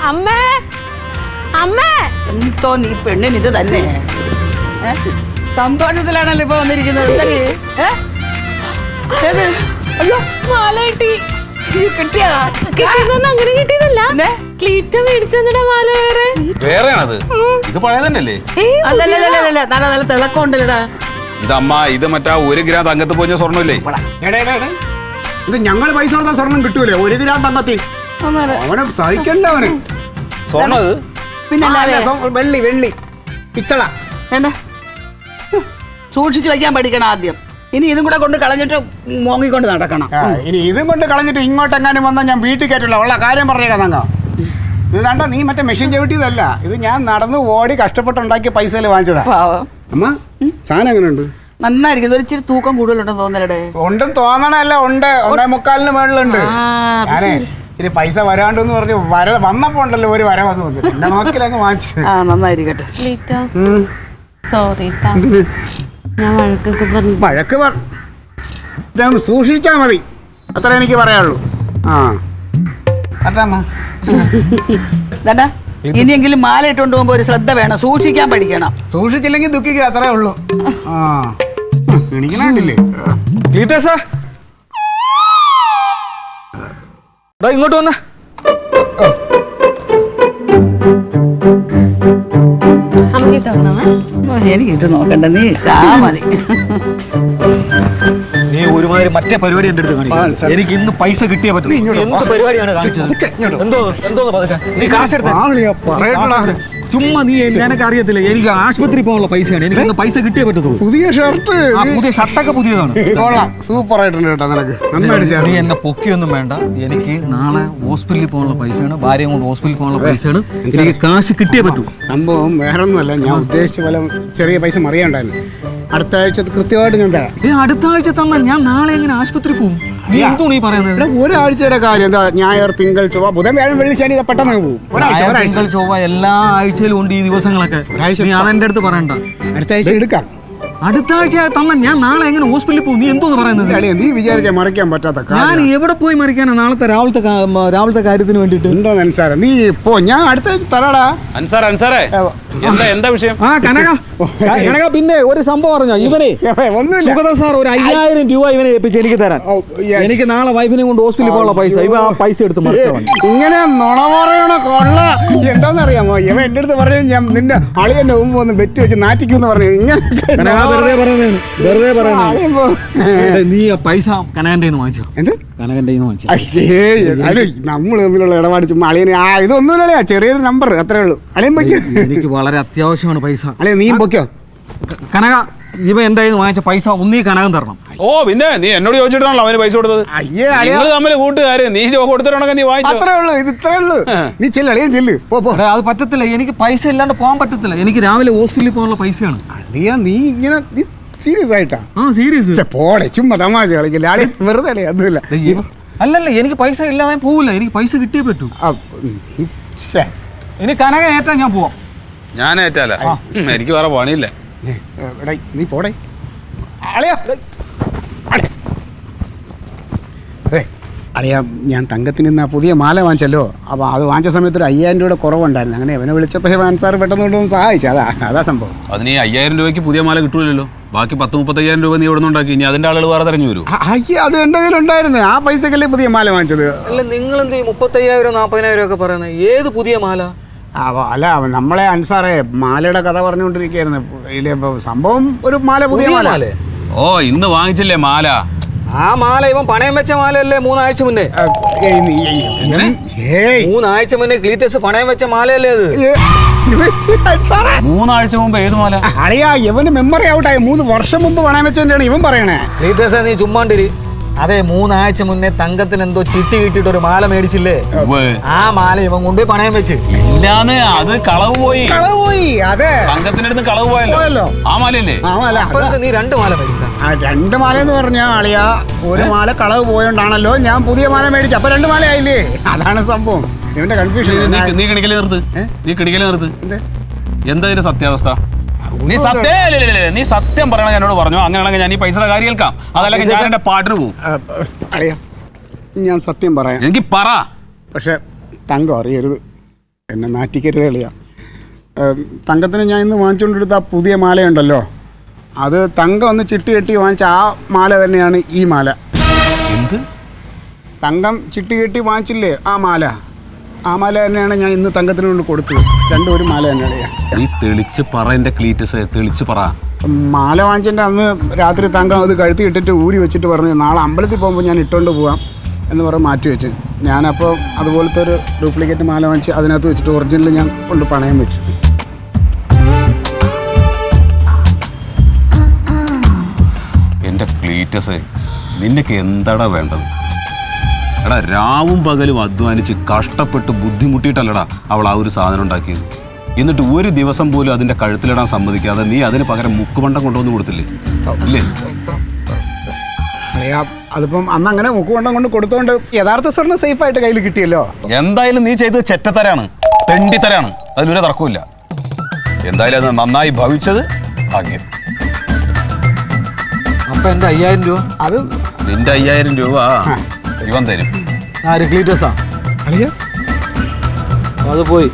അമ്മേ അമ്മേ എന്തോ നീ പെണ്ണിന് ഇത് തന്നെ സന്തോഷത്തിലാണല്ലോ ഇപ്പൊ വന്നിരിക്കുന്നത്. അയ്യോ മാല കിട്ടി. അങ്ങനെ കിട്ടിയതല്ല, ക്ലീറ്റ മേടിച്ചെന്നിടാ മാല വേറെയാണത്. ഇത് പഴയ തന്നെയല്ലേ? അല്ലല്ല നല്ല തിളക്കമുണ്ടല്ലോടാ. ഇതമ്മ ഇത് മറ്റാ 1 ഗ്രാം തങ്കത്ത് പോഞ്ഞ സ്വർണ്ണമില്ലേ? ഇത് ഞങ്ങള് പൈസ കൊടുത്ത സ്വർണം കിട്ടൂലേ 1 ഗ്രാം തങ്കത്തി? അവനെ സഹിക്കണ്ട അവന്. സ്വർണ്ണം അത് പിന്നെ വെള്ളി പിച്ചള. സൂക്ഷിച്ചു വയ്ക്കാൻ പഠിക്കണം ആദ്യം. ഇനി ഇതും കൂടെ കൊണ്ട് കളഞ്ഞിട്ട് മോങ്ങിക്കൊണ്ട് നടക്കണം. ഇനി ഇതും കൊണ്ട് കളഞ്ഞിട്ട് ഇങ്ങോട്ടെങ്ങാനും വന്നാൽ ഞാൻ വീട്ടിൽ കയറ്റില്ല. ഉള്ള കാര്യം പറഞ്ഞേക്കാം തങ്ക. ഇത് കണ്ട നീ മറ്റേ മെഷീൻ ചവിട്ടിയതല്ല, ഇത് ഞാൻ നടന്ന് ഓടി കഷ്ടപ്പെട്ടുണ്ടാക്കിയ പൈസയിൽ വാങ്ങിച്ചതാ. അമ്മ സാധനം എങ്ങനെയുണ്ട്? നന്നായിരിക്കും. ഒരു ഇച്ചിരി തൂക്കം കൂടുതലുണ്ടെന്ന് തോന്നലടേ. ഉണ്ടെന്ന് തോന്നണല്ല, ഉണ്ട് 1.25 മേളിലുണ്ട്. ഞാനേ ഇനി പൈസ വരാണ്ടെന്ന് പറഞ്ഞു വന്നപ്പോ ഉണ്ടല്ലോ ഒരു വരവന്ന് വന്നു. എന്റെ നോക്കിലങ്ങ് വാങ്ങിച്ചു. നന്നായിരിക്കട്ടെ. സോറി ഞാൻ വഴക്ക് ഇതൊന്ന് സൂക്ഷിച്ചാ മതി, അത്ര എനിക്ക് പറയാനുള്ളൂ. ഇനിയെങ്കിലും മാല ഇട്ടുകൊണ്ട് പോകുമ്പോ ഒരു ശ്രദ്ധ വേണം, സൂക്ഷിക്കാൻ പഠിക്കണം. സൂക്ഷിച്ചില്ലെങ്കിൽ ദുഃഖിക്കുക, അത്രേ ഉള്ളൂ. എണീക്കണില്ലേ ഇങ്ങോട്ട് വന്ന എനിക്ക് ഇട്ട് നോക്കണ്ട, നീ ഇട്ടാ മതി. നീ ഒരുമാതിരി മറ്റേ പരിപാടി എന്റെ അടുത്ത് കാണിക്കും. എനിക്ക് ഇന്ന് പൈസ കിട്ടിയേ പറ്റും. എന്ത് പരിപാടിയാണ് കാണിച്ചത്? എന്തോന്ന് പതുക്കെ നീ കാശെടുത്ത ചുമ്മാ നീ ഞാനൊക്കെ അറിയത്തില്ല. എനിക്ക് ആശുപത്രി പോകാനുള്ള പൈസയാണ്. എനിക്കൊന്ന് പൈസ കിട്ടിയേ പറ്റത്തുള്ളൂ. പുതിയ ഷർട്ട്, പുതിയ ഷർട്ടൊക്കെ പുതിയതാണ്. സൂപ്പർ ആയിട്ടുണ്ട് കേട്ടോ നിനക്ക്. നീ എന്നെ പൊക്കിയൊന്നും വേണ്ട. എനിക്ക് നാളെ ഹോസ്പിറ്റലിൽ പോകാനുള്ള പൈസയാണ്, ഭാര്യയും കൊണ്ട് ഹോസ്പിറ്റലിൽ പോകാനുള്ള പൈസയാണ്. എനിക്ക് കാശ് കിട്ടിയേ പറ്റൂ. സംഭവം വേറൊന്നുമല്ല, ഞാൻ ഉദ്ദേശിച്ച പോലെ ചെറിയ പൈസ മറിയണ്ടായിരുന്നു. അടുത്ത ആഴ്ച കൃത്യമായിട്ട് ഞാൻ തരാം. അടുത്ത ആഴ്ച തന്നാൽ ഞാൻ നാളെ എങ്ങനെ ആശുപത്രി പോകും? നീ എന്തോ നീ പറയുന്നത്? ഒരാഴ്ചയുടെ കാര്യം എന്താ? ഞായർ, തിങ്കൾ, ചൊവ്വ, ബുധൻ, വ്യാഴം, വെള്ളി, ശനി പെട്ടെന്ന് പോകും. തിങ്കൾ, ചൊവ്വ എല്ലാ ആഴ്ചയിലും ഉണ്ട് ഈ ദിവസങ്ങളൊക്കെ. നീ അതെന്റെ അടുത്ത് പറയണ്ട. അടുത്ത ആഴ്ച എടുക്കാം. അടുത്ത ആഴ്ച തന്നെ ഞാൻ നാളെ എങ്ങനെ ഹോസ്പിറ്റലിൽ പോകും? നീ എന്തോന്ന് പറയുന്നത്? നീ വിചാരിച്ചാൽ മറിക്കാൻ പറ്റാത്ത ഞാൻ എവിടെ പോയി മറിക്കാനാ? നാളത്തെ രാവിലത്തെ കാര്യത്തിന് വേണ്ടിട്ട് എന്താ അൻസാറേ നീ പോ, ഞാൻ അടുത്ത ആഴ്ച തരാടാ. അൻസാറേ എന്താ വിഷയം? കനക പിന്നെ ഒരു സംഭവം പറഞ്ഞോ. ഇവനെ സുഗതൻ സാർ ഒരു 5000 രൂപ ഇവനെ ഏൽപ്പിച്ച് എനിക്ക് തരാൻ. എനിക്ക് നാളെ വൈഫിനെ കൊണ്ട് ഹോസ്പിറ്റലിൽ പോകാനുള്ള പൈസ. ഇവ ആ പൈസ എടുത്ത് ഇങ്ങനെ നുണ പറയണ കൊള്ള. എന്താന്നറിയാമോ, ഇവ എന്റെ അടുത്ത് പറഞ്ഞു ഞാൻ നിന്റെ അളിയന്റെ മുമ്പ് ഒന്ന് ബെറ്റ് വെച്ച് നാറ്റിക്കൂന്ന് പറഞ്ഞു. വെറുതെ പറയുന്നത്. നീ പൈസ കനകന്റെ വാങ്ങിച്ചോ? എന്ത് കനകന്റെ വാങ്ങിച്ചു? നമ്മൾ തമ്മിലുള്ള ഇടപാട് ചുമ്മാ അളിയനെ ഇതൊന്നുമില്ല, ചെറിയൊരു നമ്പർ അത്രേ ഉള്ളൂ. അളിയൻ പൊയ്ക്കോ, എനിക്ക് വളരെ അത്യാവശ്യമാണ് പൈസ. അളിയ നീ പൊയ്ക്കോ. കനക ഇവ എന്റെ വാങ്ങിച്ച പൈസ ഒന്നീ കനകം തരണം. ഓ പിന്നെ നീ എന്നോട് ചോദിച്ചിട്ടാണല്ലോ അവന് പൈസ കൊടുത്തത്. തമ്മിൽ കൂട്ടുകാര് നീ കൊടുത്തിട്ടുണ്ടെങ്കിൽ നീ വാങ്ങിച്ചു. അത്രേ ഉള്ളൂ, ഇത് ഇത്രേ ഉള്ളൂ. നീ ചെല്ല് അളിയൻ ചെല്ല്. അത് പറ്റത്തില്ല, എനിക്ക് പൈസ ഇല്ലാണ്ട് പോകാൻ പറ്റത്തില്ല. എനിക്ക് രാവിലെ ഹോസ്പിറ്റലിൽ പോകാനുള്ള പൈസയാണ്. അളിയ നീ ഇങ്ങനെ സീരിയസ് ആയിട്ടാ? സീരിയസ്. പോടെ ചുമ്മാ തമാശ കളിക്കില്ല അളി, വെറുതെ അളിയ ഒന്നുമില്ല. അല്ലല്ല, എനിക്ക് പൈസ ഇല്ലാതെ പോവില്ല. എനിക്ക് പൈസ കിട്ടിയേ പറ്റൂ. ഇനി കനക ഏറ്റാ ഞാൻ പോവാം. ഞാൻ ഏറ്റാല, എനിക്ക് വേറെ പണിയില്ല. നീ പോടെ അളിയ. അളിയ ഞാൻ തങ്കത്തിന് നിന്ന് പുതിയ മാല വാങ്ങിച്ചല്ലോ. അപ്പോൾ അത് വാങ്ങിച്ച സമയത്ത് ഒരു 5000 രൂപയുടെ കുറവുണ്ടായിരുന്നു. അങ്ങനെ അവനെ വിളിച്ചപ്പോൾ സാർ പെട്ടെന്ന് കൊണ്ടുവന്ന് സഹായിച്ചു. അതാ സംഭവം. അതിന് ഈ 5000 രൂപയ്ക്ക് പുതിയ മാല കിട്ടൂലല്ലോ. ബാക്കി 10-35,000 രൂപ നീ ഇവിടെ നിന്നുണ്ടാക്കി. ഇനി അതിന്റെ ആളുകൾ വേറെ തെരഞ്ഞു വരും. അത് എൻ്റെ കയ്യിലുണ്ടായിരുന്നു. ആ പൈസക്കല്ലേ പുതിയ മാല വാങ്ങിച്ചത്. അല്ല നിങ്ങൾ എന്ത് 30,000 40,000 ഒക്കെ പറയുന്നത്? ഏത് പുതിയ മാല? അല്ല നമ്മളെ അൻസാറേ മാലയുടെ കഥ പറഞ്ഞുകൊണ്ടിരിക്കുകയായിരുന്നു. സംഭവം ഒരു മാല, പുതിയ മാല. ഓ ഇന്ന് വാങ്ങിച്ചില്ലേ മാല? ആ മാല ഇവൻ പണയം വെച്ച മാലയല്ലേ? 3 ആഴ്ച മുന്നേ 3 ആഴ്ച മുന്നേ ക്ലീറ്റസ് പണയം വെച്ച മാലയല്ലേ അത്? 3 ആഴ്ച മുമ്പ് ഏത് മാല? അളിയാ ഇവന് മെമ്മറി ഔട്ടായി. 3 വർഷം മുമ്പ് പണയം വെച്ചതിന്റെയാണ് ഇവൻ പറയണേ. ക്ലീറ്റസ് നീ ചുമ്മാണ്ടിരി. അതെ 3 ആഴ്ച മുന്നേ തങ്കത്തിന് എന്തോ ചിട്ടി കിട്ടിയിട്ട് ഒരു മാല മേടിച്ചില്ലേ? ആ മാല ഇവൻ കൊണ്ടുപോയി പണയം വെച്ച്. ഇല്ലാന്ന്, അത് കളവ് പോയി. അതെ തങ്കത്തിന്റെ അടുത്ത് കളവ് പോയല്ലോ. ആ മാലയല്ലേ? നീ 2 മാല മേടിച്ച? 2 മാല എന്ന് പറഞ്ഞാ അളിയാ, ഒരു മാല കളവ് പോയോണ്ടാണല്ലോ ഞാൻ പുതിയ മാല മേടിച്ചു. അപ്പൊ 2 മാല ആയില്ലേ? അതാണ് സംഭവം. ഇവന്റെ കൺഫ്യൂഷൻ. നീ കിണിക്കല് നിർത്ത്. എന്താ ഇതിന്റെ സത്യാവസ്ഥ? നീ സത്യം പറയണ എന്നോട് പറഞ്ഞു. അങ്ങനെയാണെങ്കിൽ ഞാൻ ഈ പൈസയുടെ കാര്യം കേൾക്കാം. അതല്ലെങ്കിൽ ഞാൻ എന്റെ പാട്ടിന് പോകും. അളിയാ ഞാൻ സത്യം പറയാം. എനിക്ക് പറ. പക്ഷെ തങ്കം അറിയരുത്. എന്നെ നാറ്റിക്കരുത് കളിയാ. തങ്കത്തിന് ഞാൻ ഇന്ന് വാങ്ങിച്ചുകൊണ്ടെടുത്ത ആ പുതിയ മാലയുണ്ടല്ലോ, അത് തങ്കം ഒന്ന് ചിട്ടി കെട്ടി വാങ്ങിച്ച ആ മാല തന്നെയാണ് ഈ മാല. എന്ത്? തങ്കം ചിട്ടി കെട്ടി വാങ്ങിച്ചില്ലേ ആ മാല തന്നെയാണ് ഞാൻ ഇന്ന് തങ്കത്തിന് കൊണ്ട് കൊടുത്തത്. രണ്ടും ഒരു മാല തന്നെയാണ്. നീ തെളിച്ച് പറ എൻ്റെ ക്ലീറ്റസ്, തെളിച്ച് പറ. മാല വാങ്ങിച്ചതിൻ്റെ അന്ന് രാത്രി തങ്കം അത് കഴുത്തി ഇട്ടിട്ട് ഊരി വെച്ചിട്ട് പറഞ്ഞു നാളെ അമ്പലത്തിൽ പോകുമ്പോൾ ഞാൻ ഇട്ടുകൊണ്ട് പോകാം എന്ന് പറഞ്ഞ് മാറ്റി വെച്ച്. ഞാനപ്പോൾ അതുപോലത്തെ ഒരു ഡ്യൂപ്ലിക്കേറ്റ് മാല വാങ്ങിച്ച് അതിനകത്ത് വെച്ചിട്ട് ഒറിജിനൽ ഞാൻ കൊണ്ട് പണയം വെച്ച്. എൻ്റെ ക്ലീറ്റസ്, നിനക്ക് എന്താടാ വേണ്ടത്? എടാ, രാവും പകലും അധ്വാനിച്ച് കഷ്ടപ്പെട്ട് ബുദ്ധിമുട്ടിയിട്ടല്ലടാ അവൾ ആ ഒരു സാധനം ഉണ്ടാക്കിയത്. എന്നിട്ട് ഒരു ദിവസം പോലും അതിൻ്റെ കഴുത്തിലിടാൻ സമ്മതിക്കാതെ നീ അതിന് പകരം മുക്കുപണ്ടം കൊണ്ടുവന്ന് കൊടുത്തില്ലേ? ഇല്ലേ? അളിയാ, അതിപ്പം അന്ന് അങ്ങനെ മുക്കുകൊണ്ടം കൊണ്ട് കൊടുത്തോണ്ട് യഥാർത്ഥ സ്വർണ്ണം സേഫായിട്ട് കയ്യിൽ കിട്ടിയല്ലോ. എന്തായാലും നീ ചെയ്തത് ചെറ്റത്തരാണ്, തെണ്ടിത്തരാണ്, അതിലൊരു തർക്കമില്ല. എന്തായാലും അത് നന്നായി ഭവിച്ചത് ഭാഗ്യം. അപ്പൊ എന്റെ 5000 രൂപ അത് നിന്റെ 5000 രൂപ ഇവൻ തരും. ക്ലീറ്റസാ അളിയാ അത് പോയി.